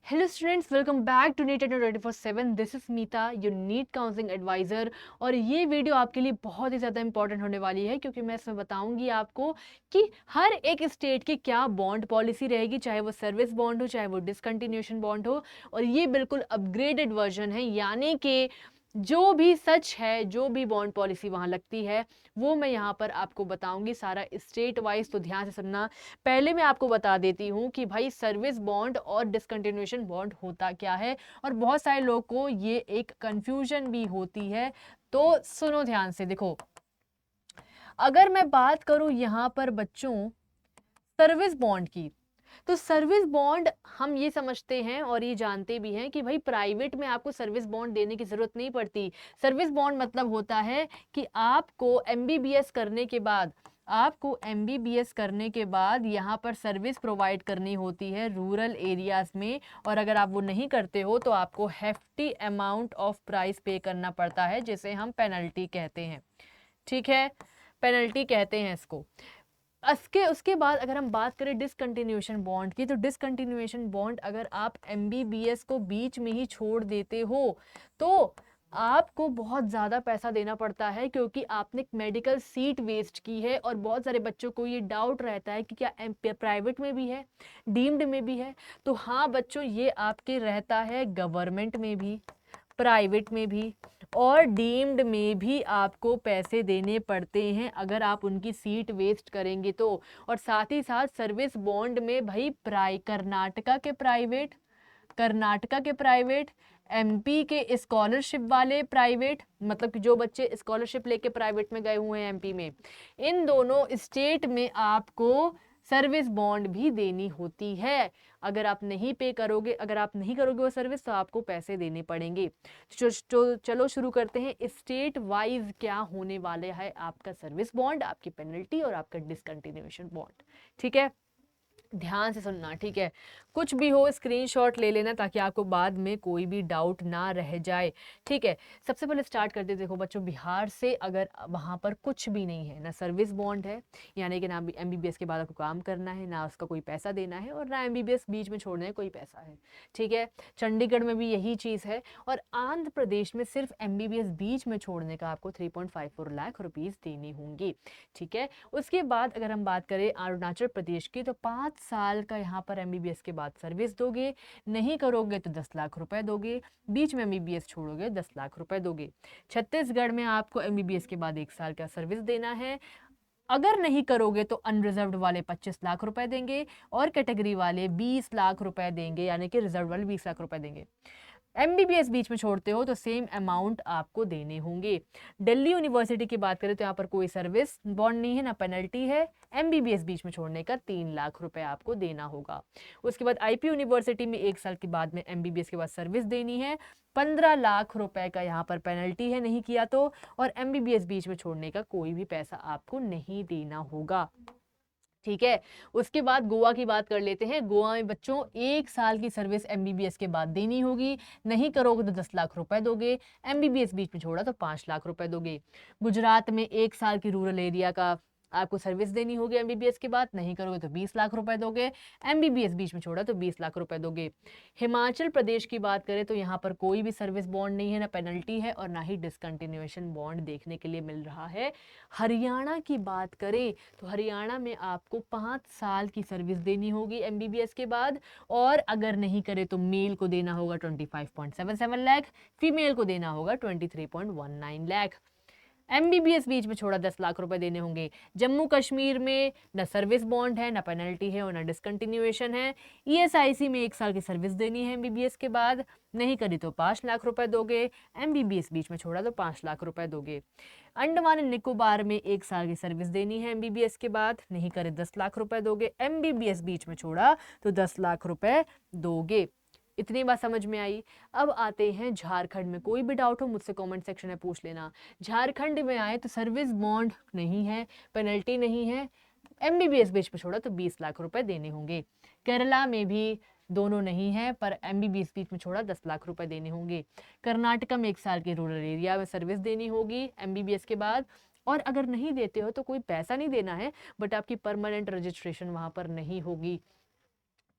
Hello students, welcome back to NEET 24/7। This is Meeta, your NEET counselling adviser. और ये video आपके लिए बहुत ही ज़्यादा इंपॉर्टेंट होने वाली है क्योंकि मैं इसमें बताऊंगी आपको कि हर एक स्टेट की क्या बॉन्ड पॉलिसी रहेगी, चाहे वो सर्विस बॉन्ड हो चाहे वो डिसकंटिन्यूएशन बॉन्ड हो। और ये बिल्कुल अपग्रेडेड वर्जन है, यानी कि जो भी सच है, जो भी बॉन्ड पॉलिसी वहाँ लगती है वो मैं यहाँ पर आपको बताऊंगी सारा स्टेट वाइज। तो ध्यान से सुनना। पहले मैं आपको बता देती हूँ कि भाई सर्विस बॉन्ड और डिसकंटिन्यूएशन बॉन्ड होता क्या है, और बहुत सारे लोग को ये एक कंफ्यूजन भी होती है। तो सुनो ध्यान से, देखो अगर मैं बात करूं यहाँ पर बच्चों सर्विस बॉन्ड की, तो सर्विस बॉन्ड हम ये समझते हैं और ये जानते भी हैं कि भाई प्राइवेट में आपको सर्विस बॉन्ड देने की जरूरत नहीं पड़ती। सर्विस बॉन्ड मतलब होता है कि आपको एमबीबीएस करने के बाद यहाँ पर सर्विस प्रोवाइड करनी होती है रूरल एरियाज में, और अगर आप वो नहीं करते हो तो आपको हेफ्टी अमाउंट ऑफ प्राइस पे करना पड़ता है, जिसे हम पेनल्टी कहते हैं। ठीक है, पेनल्टी कहते हैं इसको। उसके बाद अगर हम बात करें डिसकंटिन्यूएशन बॉन्ड की, तो डिसकंटिन्यूएशन बॉन्ड अगर आप एमबीबीएस को बीच में ही छोड़ देते हो तो आपको बहुत ज़्यादा पैसा देना पड़ता है, क्योंकि आपने मेडिकल सीट वेस्ट की है। और बहुत सारे बच्चों को ये डाउट रहता है कि क्या प्राइवेट में भी है, डीम्ड में भी है। तो हाँ बच्चों, ये आपके रहता है गवर्नमेंट में भी, प्राइवेट में भी और डीम्ड में भी आपको पैसे देने पड़ते हैं अगर आप उनकी सीट वेस्ट करेंगे तो। और साथ ही साथ सर्विस बॉन्ड में भाई कर्नाटका के प्राइवेट, एमपी के स्कॉलरशिप वाले प्राइवेट, मतलब कि जो बच्चे स्कॉलरशिप लेके प्राइवेट में गए हुए हैं एमपी में, इन दोनों स्टेट में आपको सर्विस बॉन्ड भी देनी होती है। अगर आप नहीं करोगे वो सर्विस, तो आपको पैसे देने पड़ेंगे। तो चलो शुरू करते हैं। स्टेट वाइज क्या होने वाले है आपका सर्विस बॉन्ड, आपकी पेनल्टी और आपका डिसकंटिन्यूएशन बॉन्ड। ठीक है, ध्यान से सुनना। ठीक है, कुछ भी हो स्क्रीनशॉट ले लेना ताकि आपको बाद में कोई भी डाउट ना रह जाए। ठीक है, सबसे पहले स्टार्ट करते देखो बच्चों बिहार से। अगर वहाँ पर कुछ भी नहीं है, ना सर्विस बॉन्ड है, यानी कि ना एमबीबीएस के बाद आपको काम करना है, ना उसका कोई पैसा देना है, और ना एमबीबीएस बीच में छोड़ने का कोई पैसा है। ठीक है, चंडीगढ़ में भी यही चीज़ है, और आंध्र प्रदेश में सिर्फ एमबीबीएस बीच में छोड़ने का आपको 3.54 लाख रुपीज़ देने होंगे। ठीक है, उसके बाद अगर हम बात करें अरुणाचल प्रदेश की, तो 5 साल का यहाँ पर एमबीबीएस के बाद सर्विस दोगे, नहीं करोगे तो 10 लाख रुपए दोगे, बीच में एमबीबीएस छोड़ोगे 10 लाख रुपए दोगे। छत्तीसगढ़ में आपको एमबीबीएस के बाद 1 साल का सर्विस देना है, अगर नहीं करोगे तो अनरिजर्व्ड वाले 25 लाख रुपए देंगे और कैटेगरी वाले 20 लाख रुपए देंगे, यानी कि रिजर्व वाले 20 लाख रुपए देंगे। एमबीबीएस बीच में छोड़ते हो तो सेम अमाउंट आपको देने होंगे। दिल्ली यूनिवर्सिटी की बात करें तो यहाँ पर कोई सर्विस बॉन्ड नहीं है, ना पेनल्टी है। एमबीबीएस बीच में छोड़ने का 3 लाख रुपए आपको देना होगा। उसके बाद आईपी यूनिवर्सिटी में 1 साल के बाद में एमबीबीएस के बाद सर्विस देनी है, 15 लाख रुपए का यहाँ पर पेनल्टी है नहीं किया तो, और एमबीबीएस बीच में छोड़ने का कोई भी पैसा आपको नहीं देना होगा। ठीक है, उसके बाद गोवा की बात कर लेते हैं। गोवा में बच्चों 1 साल की सर्विस एमबीबीएस के बाद देनी होगी, नहीं करोगे तो 10 लाख रुपए दोगे, एमबीबीएस बीच में छोड़ा तो 5 लाख रुपए दोगे। गुजरात में 1 साल की रूरल एरिया का आपको सर्विस देनी होगी एमबीबीएस के बाद, नहीं करोगे तो 20 लाख रुपए दोगे, एमबीबीएस बीच में छोड़ा तो 20 लाख रुपए दोगे। हिमाचल प्रदेश की बात करें तो यहाँ पर कोई भी सर्विस बॉन्ड नहीं है, ना पेनल्टी है और ना ही डिसकंटिन्यूएशन बॉन्ड देखने के लिए मिल रहा है। हरियाणा की बात करें तो हरियाणा में आपको 5 साल की सर्विस देनी होगी एमबीबीएस के बाद, और अगर नहीं करे तो मेल को देना होगा 25.77 लाख, फीमेल को देना होगा 23.19 लाख। एमबीबीएस बीच में छोड़ा 10 लाख रुपए देने होंगे। जम्मू कश्मीर में न सर्विस बॉन्ड है, ना पेनल्टी है और ना डिसकंटिन्यूएशन है। ईएसआईसी में 1 साल की सर्विस देनी है एमबीबीएस के बाद, नहीं करी तो 5 लाख रुपए दोगे, एमबीबीएस बीच में छोड़ा तो 5 लाख रुपए दोगे। अंडमान एंड निकोबार में 1 साल की सर्विस देनी है एमबीबीएस के बाद, नहीं करे 10 लाख रुपए दोगे, एमबीबीएस बीच में छोड़ा तो 10 लाख रुपए दोगे। इतनी बात समझ में आई। अब आते हैं झारखंड में। कोई भी डाउट हो मुझसे कमेंट सेक्शन में पूछ लेना। झारखंड में आए तो सर्विस बॉन्ड नहीं है, पेनल्टी नहीं है, एमबीबीएस बीच में छोड़ा तो 20 लाख रुपए देने होंगे। केरला में भी दोनों नहीं है, पर एमबीबीएस बीच में छोड़ा 10 लाख रुपए देने होंगे। कर्नाटका में 1 साल के रूरल एरिया में सर्विस देनी होगी एमबीबीएस के बाद, और अगर नहीं देते हो तो कोई पैसा नहीं देना है, बट आपकी परमानेंट रजिस्ट्रेशन वहां पर नहीं होगी।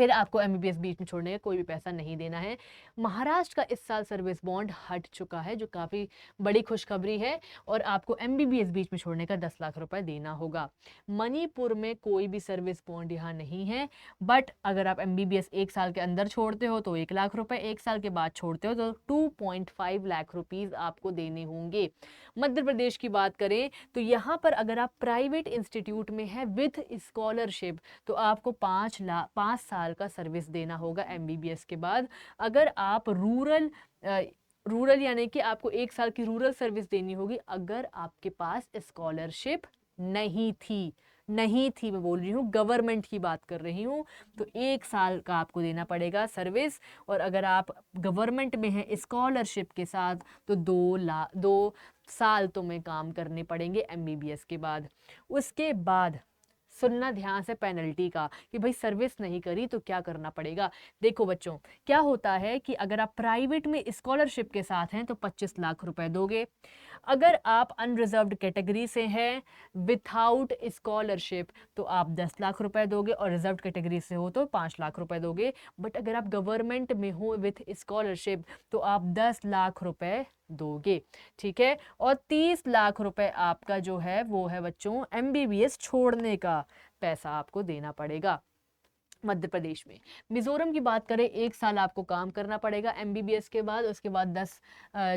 फिर आपको एमबीबीएस बीच में छोड़ने का कोई भी पैसा नहीं देना है। महाराष्ट्र का इस साल सर्विस बॉन्ड हट चुका है, जो काफ़ी बड़ी खुशखबरी है, और आपको एमबीबीएस बीच में छोड़ने का 10 लाख रुपए देना होगा। मणिपुर में कोई भी सर्विस बॉन्ड यहाँ नहीं है, बट अगर आप एमबीबीएस 1 साल के अंदर छोड़ते हो तो 1 लाख रुपए, 1 साल के बाद छोड़ते हो तो 2.5 लाख रुपीज़ आपको देने होंगे। मध्य प्रदेश की बात करें तो यहाँ पर अगर आप प्राइवेट इंस्टीट्यूट में है विथ स्कॉलरशिप तो आपको 5 साल का सर्विस देना होगा एमबीबीएस के बाद। अगर आप रूरल यानी कि आपको 1 साल की रूरल सर्विस देनी होगी अगर आपके पास स्कॉलरशिप नहीं थी, मैं बोल रही हूँ गवर्नमेंट की बात कर रही हूँ, तो 1 साल का आपको देना पड़ेगा सर्विस। और अगर आप गवर्नमेंट में हैं स्कॉलरशिप के साथ तो 2 साल तुम्हें काम करने पड़ेंगे एमबीबीएस के बाद। उसके बाद सुनना ध्यान से पेनल्टी का कि भाई सर्विस नहीं करी तो क्या करना पड़ेगा। देखो बच्चों, क्या होता है कि अगर आप प्राइवेट में स्कॉलरशिप के साथ हैं तो 25 लाख रुपए दोगे। अगर आप अनरिजर्व्ड कैटेगरी से हैं विथआउट स्कॉलरशिप तो आप 10 लाख रुपए दोगे, और रिजर्व कैटेगरी से हो तो 5 लाख रुपए दोगे। बट अगर आप गवर्नमेंट में हो विथ स्कॉलरशिप तो आप 10 लाख रुपए दोगे, ठीक है। और 30 लाख रुपए आपका जो है वो है बच्चों एमबीबीएस छोड़ने का पैसा आपको देना पड़ेगा मध्य प्रदेश में। मिजोरम की बात करें 1 साल आपको काम करना पड़ेगा एमबीबीएस के बाद। उसके बाद 10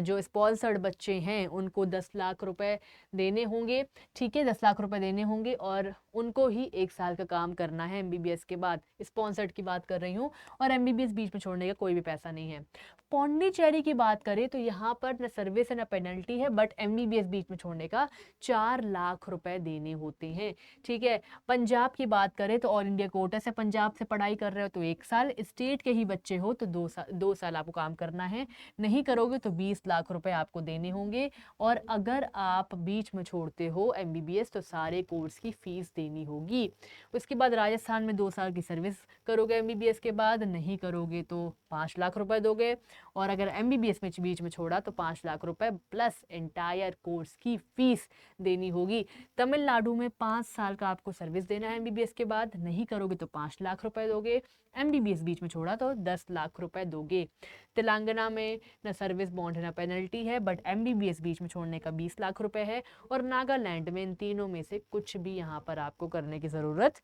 जो स्पॉन्सर्ड बच्चे हैं उनको 10 लाख रुपए देने होंगे, ठीक है, 10 लाख रुपए देने होंगे, और उनको ही 1 साल का काम करना है एमबीबीएस के बाद। स्पॉन्सर्ड की बात कर रही हूँ, और एमबीबीएस बीच में छोड़ने का कोई भी पैसा नहीं है। पौंडीचेरी की बात करें तो यहाँ पर न सर्विस है न पेनल्टी है, बट एमबीबीएस बीच में छोड़ने का 4 लाख रुपए देने होते हैं, ठीक है। पंजाब की बात करें तो ऑल इंडिया कोटा से पंजाब से पढ़ाई कर रहे हो तो 1 साल, स्टेट के ही बच्चे हो तो 2 साल आपको काम करना है, नहीं करोगे तो 20 लाख रुपए आपको देने होंगे। और अगर आप बीच में छोड़ते हो एमबीबीएस तो सारे कोर्स की फीस देनी होगी। उसके बाद राजस्थान में 2 साल की सर्विस करोगे एमबीबीएस के बाद, नहीं करोगे तो 5 लाख रुपए दोगे। और अगर एमबीबीएस में बीच में छोड़ा तो 5 लाख रुपए प्लस एंटायर कोर्स की फीस देनी होगी। तमिलनाडु में 5 साल का आपको सर्विस देना है एमबीबीएस के बाद, नहीं करोगे तो 5 लाख रुपए दोगे। एमबीबीएस बीच में छोड़ा तो 10 लाख रुपए दोगे। तेलंगाना में न सर्विस बॉन्ड है न पेनल्टी है, बट एमबीबीएस बीच में छोड़ने का 20 लाख रुपए है। और नागालैंड में इन तीनों में से कुछ भी यहाँ पर आपको करने की ज़रूरत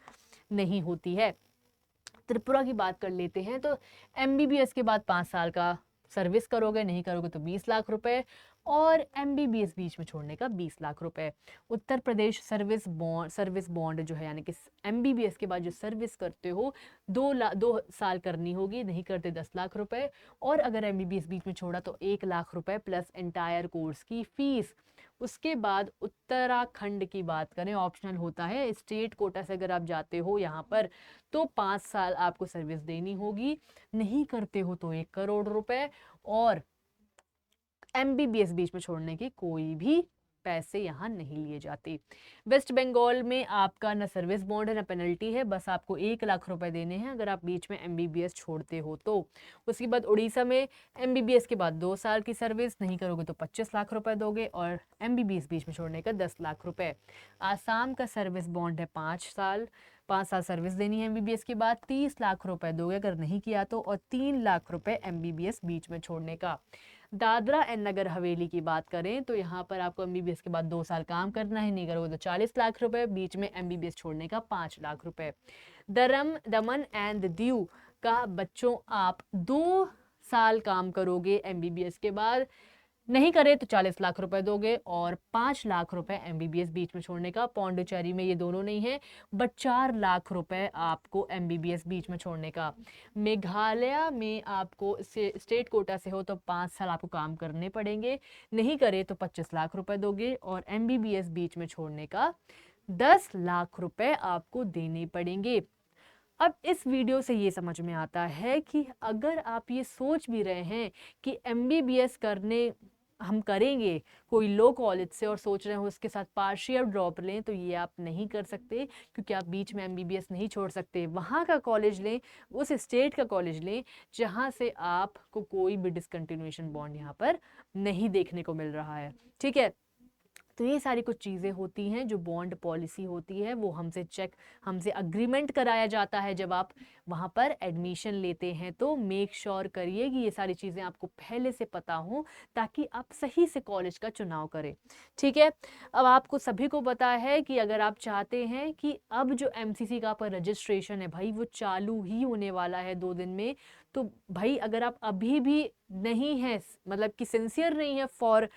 नहीं होती है। त्रिपुरा की बात कर लेते हैं तो एमबीबीएस के बाद 5 साल का सर्विस करोगे, नहीं करोगे तो 20 लाख रुपए, और एमबीबीएस बीच में छोड़ने का 20 लाख रुपए। उत्तर प्रदेश सर्विस बॉन्ड जो है यानी कि एमबीबीएस के बाद जो सर्विस करते हो 2 साल करनी होगी, नहीं करते 10 लाख रुपए। और अगर एमबीबीएस बीच में छोड़ा तो 1 लाख रुपए प्लस एंटायर कोर्स की फीस। उसके बाद उत्तराखंड की बात करें, ऑप्शनल होता है, स्टेट कोटा से अगर आप जाते हो यहाँ पर तो 5 साल आपको सर्विस देनी होगी, नहीं करते हो तो 1 करोड़ रुपए। और एमबीबीएस बीच में छोड़ने की कोई भी पैसे यहाँ नहीं लिए जाते। वेस्ट बंगाल में आपका न सर्विस बॉन्ड है न पेनल्टी है, बस आपको 1 लाख रुपए देने हैं अगर आप बीच में एमबीबीएस छोड़ते हो तो। उसके बाद उड़ीसा में एमबीबीएस के बाद 2 साल की सर्विस, नहीं करोगे तो 25 लाख रुपए दोगे, और एमबीबीएस बीच में छोड़ने का 10 लाख रुपए। आसाम का सर्विस बॉन्ड है 5 साल सर्विस देनी है एमबीबीएस के बाद, 30 लाख रुपए दोगे अगर नहीं किया तो, और 3 लाख रुपए एमबीबीएस बीच में छोड़ने का। दादरा एंड नगर हवेली की बात करें तो यहाँ पर आपको एमबीबीएस के बाद 2 साल काम करना है, नहीं करोगे तो 40 लाख रुपए, बीच में एमबीबीएस छोड़ने का 5 लाख रुपए। दमन एंड दीव का बच्चों आप 2 साल काम करोगे एमबीबीएस के बाद, नहीं करे तो 40 लाख रुपए दोगे, और 5 लाख रुपए एमबीबीएस बीच में छोड़ने का। पौंडीचेरी में ये दोनों नहीं है, बट 4 लाख रुपए आपको एमबीबीएस बीच में छोड़ने का। मेघालय में आपको स्टेट कोटा से हो तो 5 साल आपको काम करने पड़ेंगे, नहीं करे तो 25 लाख रुपए दोगे, और एमबीबीएस बीच में छोड़ने का 10 लाख रुपए आपको देने पड़ेंगे। अब इस वीडियो से ये समझ में आता है कि अगर आप ये सोच भी रहे हैं कि एमबीबीएस हम करेंगे कोई लो कॉलेज से और सोच रहे हो उसके साथ पार्शियल ड्रॉप लें, तो ये आप नहीं कर सकते, क्योंकि आप बीच में एमबीबीएस नहीं छोड़ सकते। वहाँ का कॉलेज लें, उस स्टेट का कॉलेज लें जहाँ से आपको कोई भी डिसकंटिन्यूएशन बॉन्ड यहाँ पर नहीं देखने को मिल रहा है, ठीक है। तो ये सारी कुछ चीज़ें होती हैं जो बॉन्ड पॉलिसी होती है, वो हमसे अग्रीमेंट कराया जाता है जब आप वहाँ पर एडमिशन लेते हैं। तो मेक श्योर करिए कि ये सारी चीज़ें आपको पहले से पता हो, ताकि आप सही से कॉलेज का चुनाव करें। ठीक है, अब आपको सभी को पता है कि अगर आप चाहते हैं कि अब जो एमसीसी का पर रजिस्ट्रेशन है भाई वो चालू ही होने वाला है 2 दिन में, तो भाई अगर आप अभी भी नहीं है, मतलब कि सिंसियर नहीं है फॉर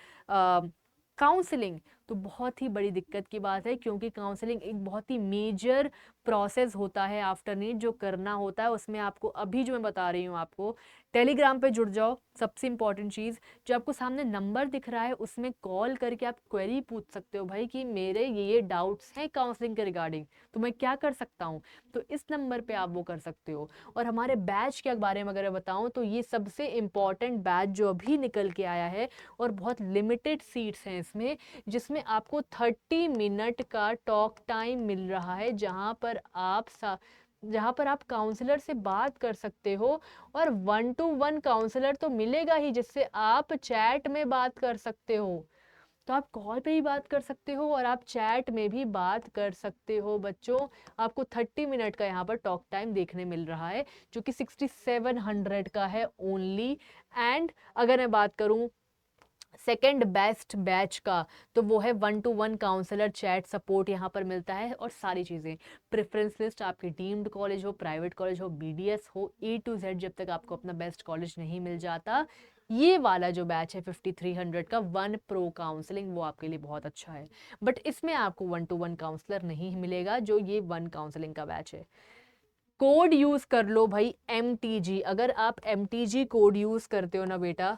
काउंसलिंग, तो बहुत ही बड़ी दिक्कत की बात है, क्योंकि काउंसलिंग एक बहुत ही मेजर प्रोसेस होता है आफ्टर नीट जो करना होता है। उसमें आपको अभी जो मैं बता रही हूँ, आपको टेलीग्राम पे जुड़ जाओ। सबसे इंपॉर्टेंट चीज़, जो आपको सामने नंबर दिख रहा है उसमें कॉल करके आप क्वेरी पूछ सकते हो भाई कि मेरे ये डाउट्स हैं काउंसलिंग के रिगार्डिंग, तो मैं क्या कर सकता हूँ। तो इस नंबर पे आप वो कर सकते हो। और हमारे बैच के बारे में अगर मैं बताऊँ, तो ये सबसे इम्पॉर्टेंट बैच जो अभी निकल के आया है, और बहुत लिमिटेड सीट्स हैं इसमें, जिसमें आपको 30 मिनट का टॉक टाइम मिल रहा है, जहाँ पर आप काउंसलर से बात कर सकते हो। और 1-to-1 काउंसलर तो मिलेगा ही, जिससे आप चैट में बात कर सकते हो। तो आप कॉल पे ही बात कर सकते हो और आप चैट में भी बात कर सकते हो बच्चों। आपको 30 मिनट का यहाँ पर टॉक टाइम देखने मिल रहा है, जो कि 6700 का है ओनली। एंड अगर मैं बात करूँ सेकेंड बेस्ट बैच का, तो वो है 1-to-1 काउंसलर चैट सपोर्ट यहाँ पर मिलता है, और सारी चीज़ें प्रेफरेंस लिस्ट आपके डीम्ड कॉलेज हो, प्राइवेट कॉलेज हो, बीडीएस हो, A to Z, जब तक आपको अपना बेस्ट कॉलेज नहीं मिल जाता। ये वाला जो बैच है 5300 का 1 प्रो काउंसलिंग, वो आपके लिए बहुत अच्छा है। बट इसमें आपको 1-to-1 काउंसलर नहीं मिलेगा, जो ये 1 काउंसलिंग का बैच है। कोड यूज कर लो भाई MTG। अगर आप MTG कोड यूज करते हो ना बेटा,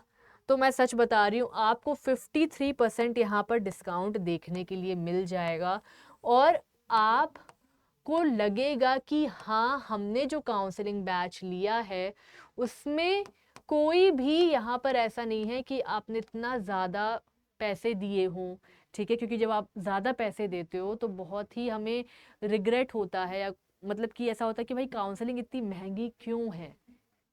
तो मैं सच बता रही हूँ, आपको 53% यहाँ पर डिस्काउंट देखने के लिए मिल जाएगा। और आपको लगेगा कि हाँ, हमने जो काउंसलिंग बैच लिया है उसमें कोई भी यहाँ पर ऐसा नहीं है कि आपने इतना ज़्यादा पैसे दिए हों। ठीक है, क्योंकि जब आप ज़्यादा पैसे देते हो तो बहुत ही हमें रिग्रेट होता है, या मतलब कि ऐसा होता है कि भाई काउंसलिंग इतनी महंगी क्यों है,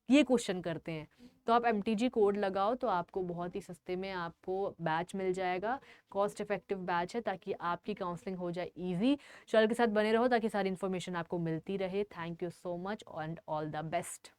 ये क्वेश्चन करते हैं। तो आप MTG कोड लगाओ, तो आपको बहुत ही सस्ते में आपको बैच मिल जाएगा। कॉस्ट इफेक्टिव बैच है, ताकि आपकी काउंसलिंग हो जाए इजी। चैनल के साथ बने रहो ताकि सारी इन्फॉर्मेशन आपको मिलती रहे। Thank you so much and all the best.